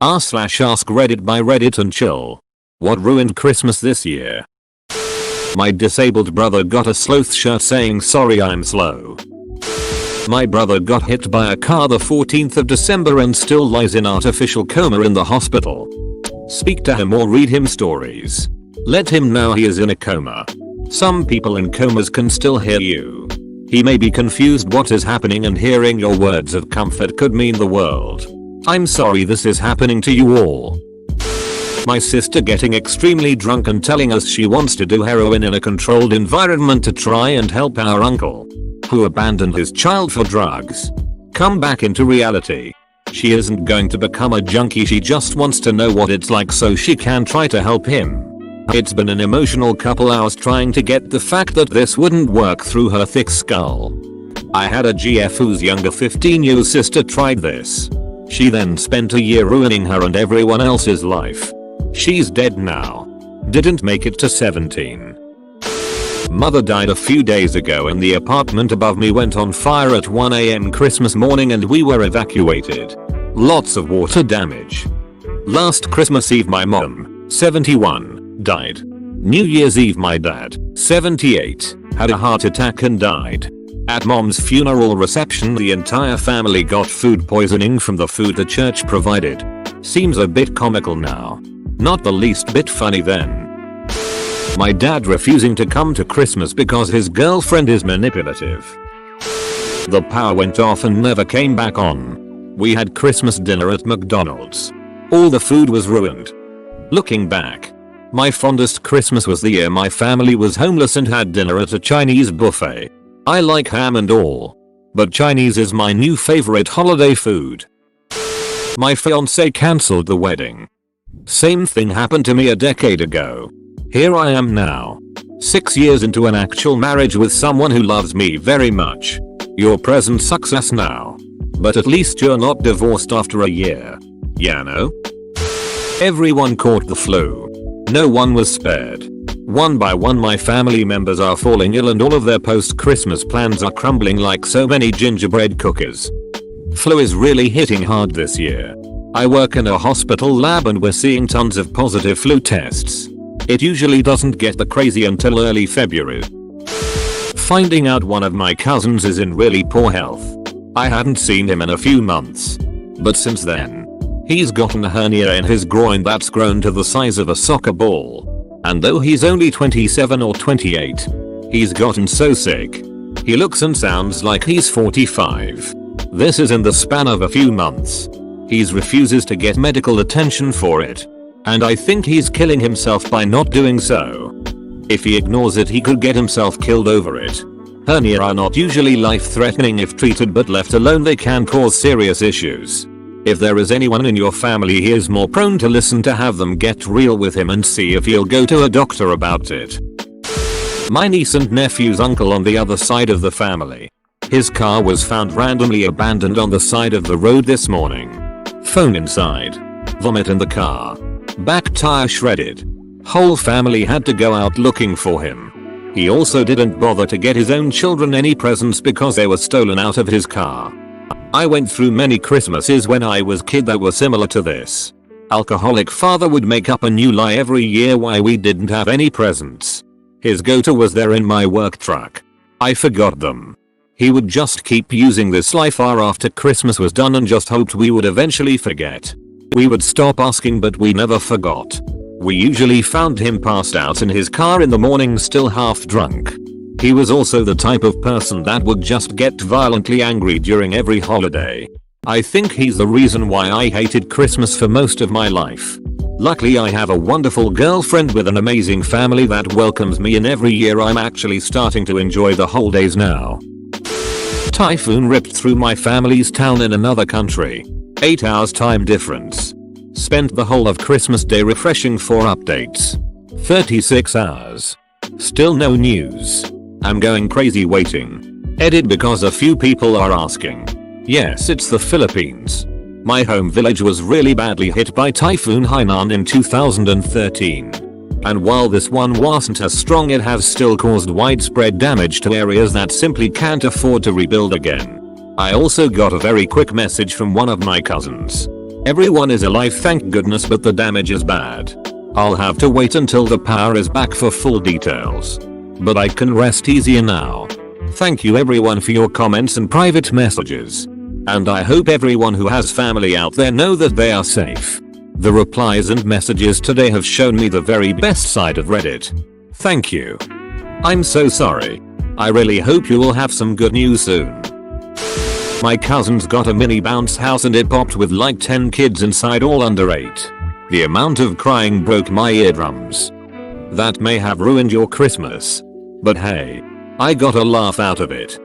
r/Askreddit by Reddit and chill. What ruined Christmas this year? My disabled brother got a sloth shirt saying sorry I'm slow. My brother got hit by a car the 14th of December and still lies in artificial coma in the hospital. Speak to him or read him stories. Let him know he is in a coma. Some people in comas can still hear you. He may be confused what is happening and hearing your words of comfort could mean the world. I'm sorry this is happening to you all. My sister getting extremely drunk and telling us she wants to do heroin in a controlled environment to try and help our uncle, who abandoned his child for drugs, come back into reality. She isn't going to become a junkie, she just wants to know what it's like so she can try to help him. It's been an emotional couple hours trying to get the fact that this wouldn't work through her thick skull. I had a GF whose younger 15-year-old sister tried this. She then spent a year ruining her and everyone else's life. She's dead now. Didn't make it to 17. Mother died a few days ago and the apartment above me went on fire at 1 AM Christmas morning and we were evacuated. Lots of water damage. Last Christmas Eve my mom, 71, died. New Year's Eve my dad, 78, had a heart attack and died. At mom's funeral reception the entire family got food poisoning from the food the church provided. Seems a bit comical now. Not the least bit funny then. My dad refusing to come to Christmas because his girlfriend is manipulative. The power went off and never came back on. We had Christmas dinner at McDonald's. All the food was ruined. Looking back, my fondest Christmas was the year my family was homeless and had dinner at a Chinese buffet. I like ham and all, but Chinese is my new favorite holiday food. My fiancé cancelled the wedding. Same thing happened to me a decade ago. Here I am now, 6 years into an actual marriage with someone who loves me very much. Your present sucks ass now, but at least you're not divorced after a year. Yeah, no? Everyone caught the flu. No one was spared. One by one my family members are falling ill and all of their post-Christmas plans are crumbling like so many gingerbread cookies. Flu is really hitting hard this year. I work in a hospital lab and we're seeing tons of positive flu tests. It usually doesn't get that crazy until early February. Finding out one of my cousins is in really poor health. I hadn't seen him in a few months. But since then, he's gotten a hernia in his groin that's grown to the size of a soccer ball. And though he's only 27 or 28, he's gotten so sick. He looks and sounds like he's 45. This is in the span of a few months. He refuses to get medical attention for it. And I think he's killing himself by not doing so. If he ignores it he could get himself killed over it. Hernia are not usually life-threatening if treated, but left alone they can cause serious issues. If there is anyone in your family he is more prone to listen to have them get real with him and see if he'll go to a doctor about it. My niece and nephew's uncle on the other side of the family. His car was found randomly abandoned on the side of the road this morning. Phone inside. Vomit in the car. Back tire shredded. Whole family had to go out looking for him. He also didn't bother to get his own children any presents because they were stolen out of his car. I went through many Christmases when I was kid that were similar to this. Alcoholic father would make up a new lie every year why we didn't have any presents. His go-to was they're in my work truck. I forgot them. He would just keep using this lie far after Christmas was done and just hoped we would eventually forget. We would stop asking but we never forgot. We usually found him passed out in his car in the morning still half drunk. He was also the type of person that would just get violently angry during every holiday. I think he's the reason why I hated Christmas for most of my life. Luckily I have a wonderful girlfriend with an amazing family that welcomes me in every year. I'm actually starting to enjoy the holidays now. Typhoon ripped through my family's town in another country. 8 hours time difference. Spent the whole of Christmas Day refreshing for updates. 36 hours. Still no news. I'm going crazy waiting. Edit because a few people are asking. Yes, it's the Philippines. My home village was really badly hit by Typhoon Hainan in 2013. And while this one wasn't as strong, it has still caused widespread damage to areas that simply can't afford to rebuild again. I also got a very quick message from one of my cousins. Everyone is alive thank goodness, but the damage is bad. I'll have to wait until the power is back for full details. But I can rest easier now. Thank you everyone for your comments and private messages. And I hope everyone who has family out there know that they are safe. The replies and messages today have shown me the very best side of Reddit. Thank you. I'm so sorry. I really hope you will have some good news soon. My cousin's got a mini bounce house and it popped with like 10 kids inside, all under 8. The amount of crying broke my eardrums. That may have ruined your Christmas. But hey, I got a laugh out of it.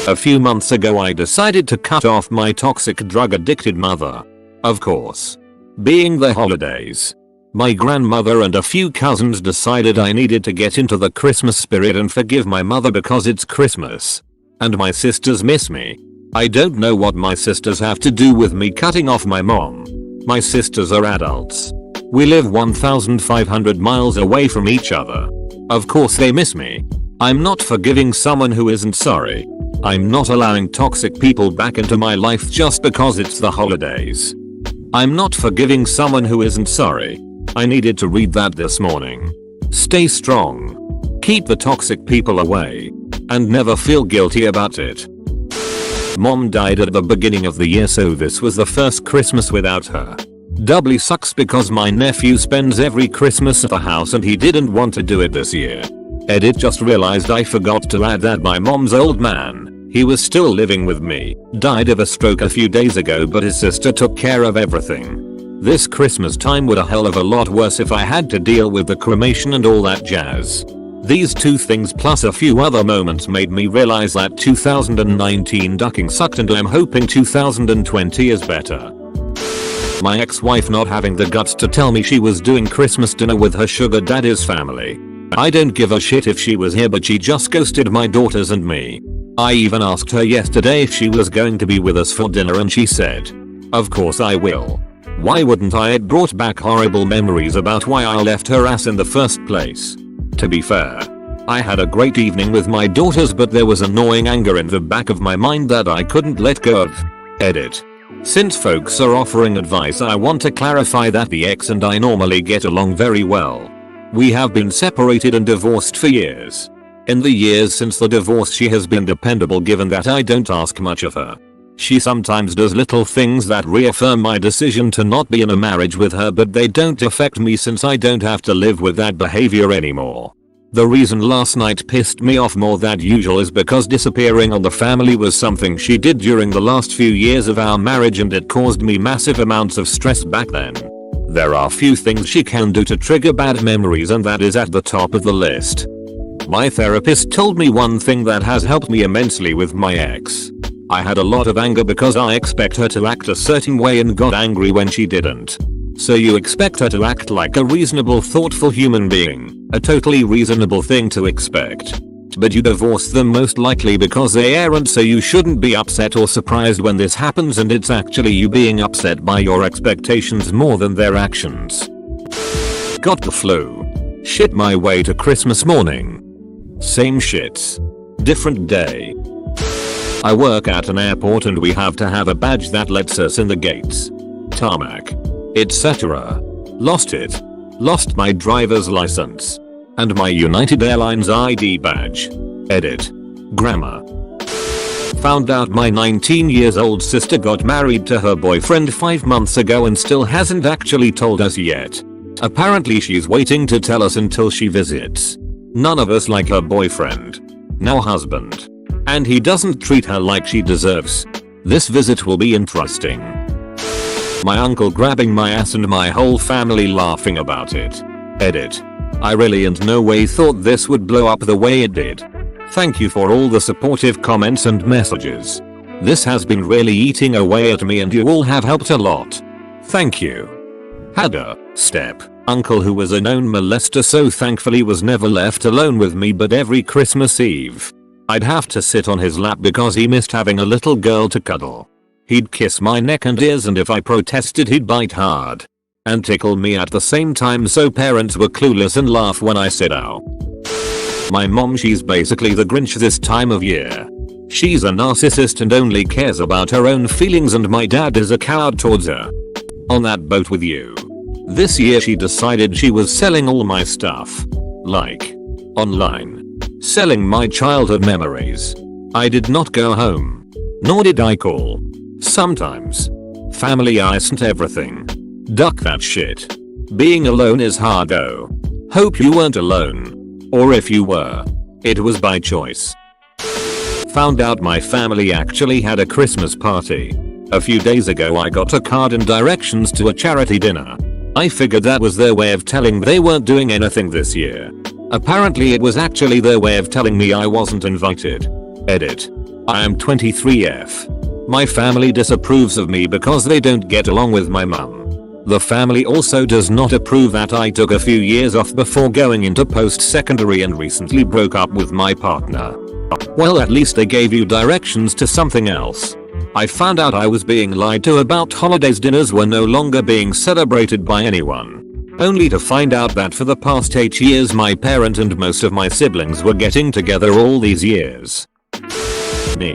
A few months ago I decided to cut off my toxic drug addicted mother. Of course. Being the holidays, my grandmother and a few cousins decided I needed to get into the Christmas spirit and forgive my mother because it's Christmas. And my sisters miss me. I don't know what my sisters have to do with me cutting off my mom. My sisters are adults. We live 1,500 miles away from each other. Of course they miss me. I'm not forgiving someone who isn't sorry. I'm not allowing toxic people back into my life just because it's the holidays. I'm not forgiving someone who isn't sorry. I needed to read that this morning. Stay strong. Keep the toxic people away. And never feel guilty about it. Mom died at the beginning of the year, so this was the first Christmas without her. Doubly sucks because my nephew spends every Christmas at the house and he didn't want to do it this year. Edit, just realized I forgot to add that my mom's old man, he was still living with me, died of a stroke a few days ago, but his sister took care of everything. This Christmas time would a hell of a lot worse if I had to deal with the cremation and all that jazz. These two things plus a few other moments made me realize that 2019 ducking sucked and I'm hoping 2020 is better. My ex-wife not having the guts to tell me she was doing Christmas dinner with her sugar daddy's family. I don't give a shit if she was here, but she just ghosted my daughters and me. I even asked her yesterday if she was going to be with us for dinner and she said, "Of course I will." Why wouldn't I? It brought back horrible memories about why I left her ass in the first place. To be fair, I had a great evening with my daughters, but there was annoying anger in the back of my mind that I couldn't let go of. Edit. Since folks are offering advice, I want to clarify that the ex and I normally get along very well. We have been separated and divorced for years. In the years since the divorce she has been dependable given that I don't ask much of her. She sometimes does little things that reaffirm my decision to not be in a marriage with her, but they don't affect me since I don't have to live with that behavior anymore. The reason last night pissed me off more than usual is because disappearing on the family was something she did during the last few years of our marriage and it caused me massive amounts of stress back then. There are few things she can do to trigger bad memories and that is at the top of the list. My therapist told me one thing that has helped me immensely with my ex. I had a lot of anger because I expect her to act a certain way and got angry when she didn't. So you expect her to act like a reasonable, thoughtful human being, a totally reasonable thing to expect. But you divorce them most likely because they aren't, so you shouldn't be upset or surprised when this happens, and it's actually you being upset by your expectations more than their actions. Got the flu. Shit my way to Christmas morning. Same shits. Different day. I work at an airport and we have to have a badge that lets us in the gates. Tarmac. Etc. Lost it. Lost my driver's license. And my United Airlines ID badge. Edit. Grammar. Found out my 19 years old sister got married to her boyfriend 5 months ago and still hasn't actually told us yet. Apparently she's waiting to tell us until she visits. None of us like her boyfriend. Now husband. And he doesn't treat her like she deserves. This visit will be interesting. My uncle grabbing my ass and my whole family laughing about it. Edit. I really in no way thought this would blow up the way it did. Thank you for all the supportive comments and messages. This has been really eating away at me and you all have helped a lot. Thank you. Had a step uncle who was a known molester, so thankfully was never left alone with me, but every Christmas Eve I'd have to sit on his lap because he missed having a little girl to cuddle. He'd kiss my neck and ears, and if I protested he'd bite hard and tickle me at the same time, so parents were clueless and laugh when I said ow. My mom, she's basically the Grinch this time of year. She's a narcissist and only cares about her own feelings, and my dad is a coward towards her. on that boat with you. This year she decided she was selling all my stuff. Like, online. Selling my childhood memories. I did not go home. Nor did I call. Sometimes. Family iced everything. Duck that shit. Being alone is hard though. Hope you weren't alone. Or if you were, it was by choice. Found out my family actually had a Christmas party. A few days ago I got a card and directions to a charity dinner. I figured that was their way of telling they weren't doing anything this year. Apparently it was actually their way of telling me I wasn't invited. Edit. I am 23F. My family disapproves of me because they don't get along with my mum. The family also does not approve that I took a few years off before going into post-secondary and recently broke up with my partner. Well, at least they gave you directions to something else. I found out I was being lied to about holidays. Dinners were no longer being celebrated by anyone. Only to find out that for the past 8 years my parent and most of my siblings were getting together all these years. Me.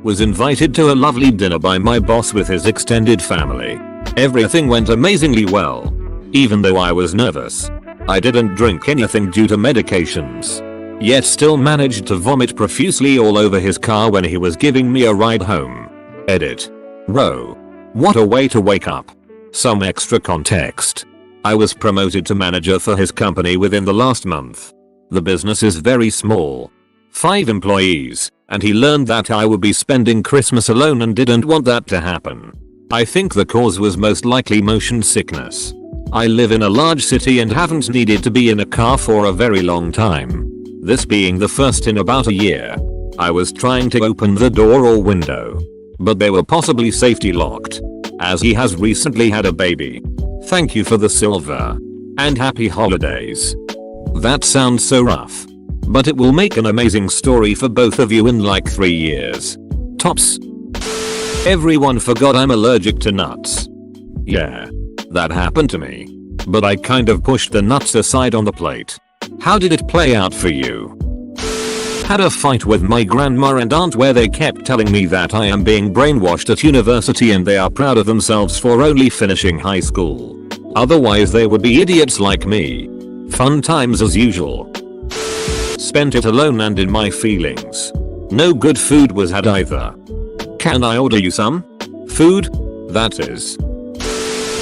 Was invited to a lovely dinner by my boss with his extended family. Everything went amazingly well. Even though I was nervous. I didn't drink anything due to medications. Yet still managed to vomit profusely all over his car when he was giving me a ride home. Edit. Row. What a way to wake up. Some extra context. I was promoted to manager for his company within the last month. The business is very small. 5 employees, and he learned that I would be spending Christmas alone and didn't want that to happen. I think the cause was most likely motion sickness. I live in a large city and haven't needed to be in a car for a very long time. This being the first in about a year. I was trying to open the door or window, but they were possibly safety locked, as he has recently had a baby. Thank you for the silver. And happy holidays. That sounds so rough. But it will make an amazing story for both of you in like 3 years. Tops. Everyone forgot I'm allergic to nuts. Yeah. That happened to me. But I kind of pushed the nuts aside on the plate. How did it play out for you? Had a fight with my grandma and aunt where they kept telling me that I am being brainwashed at university and they are proud of themselves for only finishing high school. Otherwise they would be idiots like me. Fun times as usual. Spent it alone and in my feelings. No good food was had either. Can I order you some? Food? That is.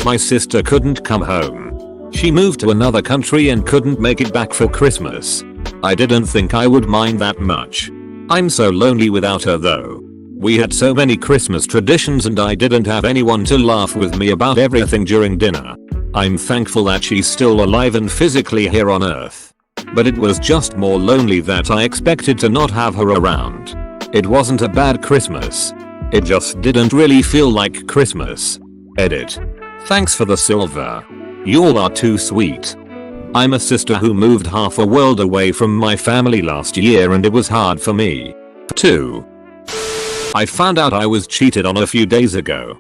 My sister couldn't come home. She moved to another country and couldn't make it back for Christmas. I didn't think I would mind that much. I'm so lonely without her though. We had so many Christmas traditions and I didn't have anyone to laugh with me about everything during dinner. I'm thankful that she's still alive and physically here on Earth. But it was just more lonely that I expected to not have her around. It wasn't a bad Christmas. It just didn't really feel like Christmas. Edit. Thanks for the silver. You all are too sweet. I'm a sister who moved half a world away from my family last year and it was hard for me. too. I found out I was cheated on a few days ago.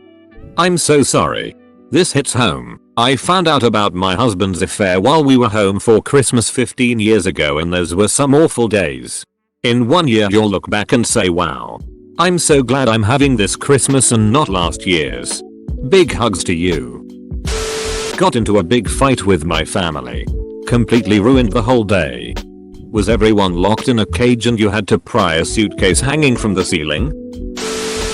I'm so sorry. This hits home. I found out about my husband's affair while we were home for Christmas 15 years ago and those were some awful days. In 1 year you'll look back and say wow. I'm so glad I'm having this Christmas and not last year's. Big hugs to you. Got into a big fight with my family. Completely ruined the whole day. Was everyone locked in a cage and you had to pry a suitcase hanging from the ceiling?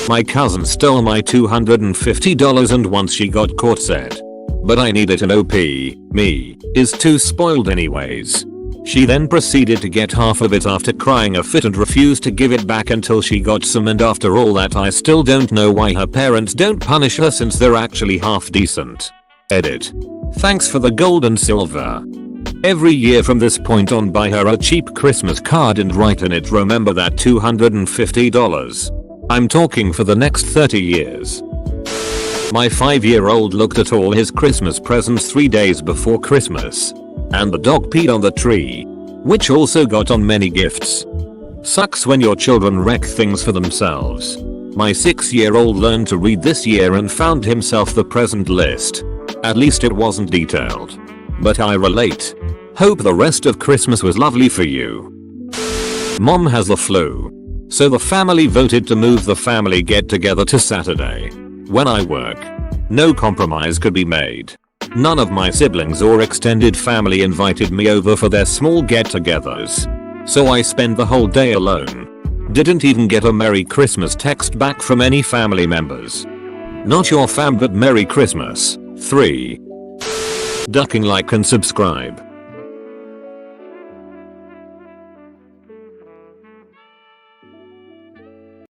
My cousin stole my $250 and once she got caught said, "But I need it and OP, me, is too spoiled anyways." She then proceeded to get half of it after crying a fit and refused to give it back until she got some, and after all that I still don't know why her parents don't punish her since they're actually half decent. Edit. Thanks for the gold and silver. Every year from this point on buy her a cheap Christmas card and write in it remember that $250. I'm talking for the next 30 years. My 5-year-old looked at all his Christmas presents 3 days before Christmas. And the dog peed on the tree. Which also got on many gifts. Sucks when your children wreck things for themselves. My 6-year-old learned to read this year and found himself the present list. At least it wasn't detailed. But I relate. Hope the rest of Christmas was lovely for you. Mom has the flu. So the family voted to move the family get together to Saturday. When I work. No compromise could be made. None of my siblings or extended family invited me over for their small get-togethers. So I spent the whole day alone. Didn't even get a Merry Christmas text back from any family members. Not your fam but Merry Christmas. 3. Ducking like and subscribe.